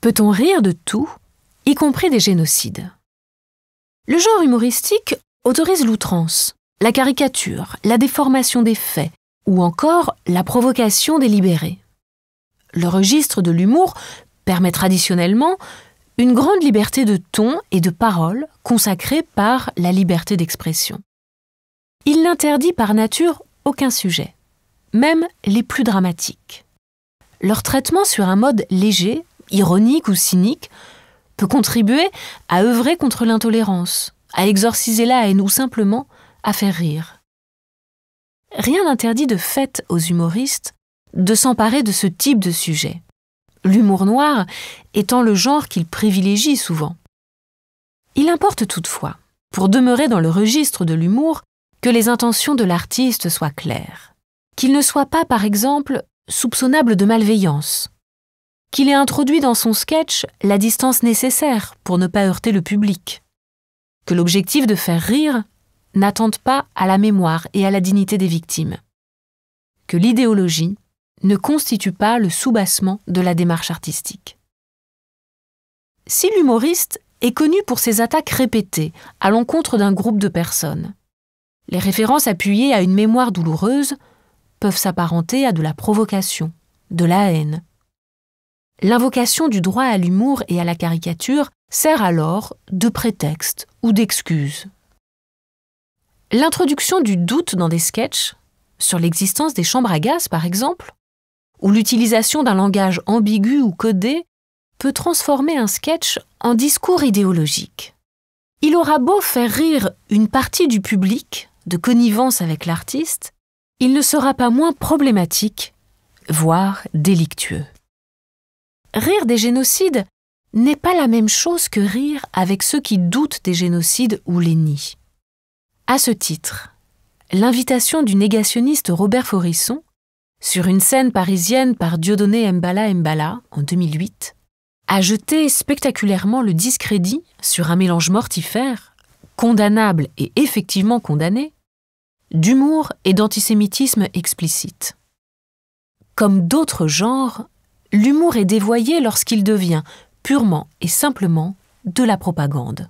Peut-on rire de tout, y compris des génocides? Le genre humoristique autorise l'outrance, la caricature, la déformation des faits ou encore la provocation délibérée. Le registre de l'humour permet traditionnellement une grande liberté de ton et de parole consacrée par la liberté d'expression. Il n'interdit par nature aucun sujet, même les plus dramatiques. Leur traitement sur un mode léger, ironique ou cynique peut contribuer à œuvrer contre l'intolérance, à exorciser la haine ou simplement à faire rire. Rien n'interdit de fait aux humoristes de s'emparer de ce type de sujet, l'humour noir étant le genre qu'ils privilégient souvent. Il importe toutefois, pour demeurer dans le registre de l'humour, que les intentions de l'artiste soient claires, qu'il ne soit pas, par exemple, soupçonnable de malveillance, qu'il ait introduit dans son sketch la distance nécessaire pour ne pas heurter le public, que l'objectif de faire rire n'attente pas à la mémoire et à la dignité des victimes, que l'idéologie ne constitue pas le soubassement de la démarche artistique. Si l'humoriste est connu pour ses attaques répétées à l'encontre d'un groupe de personnes, les références appuyées à une mémoire douloureuse peuvent s'apparenter à de la provocation, de la haine. L'invocation du droit à l'humour et à la caricature sert alors de prétexte ou d'excuse. L'introduction du doute dans des sketchs, sur l'existence des chambres à gaz par exemple, ou l'utilisation d'un langage ambigu ou codé, peut transformer un sketch en discours idéologique. Il aura beau faire rire une partie du public, de connivence avec l'artiste, il ne sera pas moins problématique, voire délictueux. Rire des génocides n'est pas la même chose que rire avec ceux qui doutent des génocides ou les nient. À ce titre, l'invitation du négationniste Robert Faurisson, sur une scène parisienne par Dieudonné Mbala Mbala en 2008, a jeté spectaculairement le discrédit sur un mélange mortifère, condamnable et effectivement condamné, d'humour et d'antisémitisme explicite. Comme d'autres genres, l'humour est dévoyé lorsqu'il devient purement et simplement de la propagande.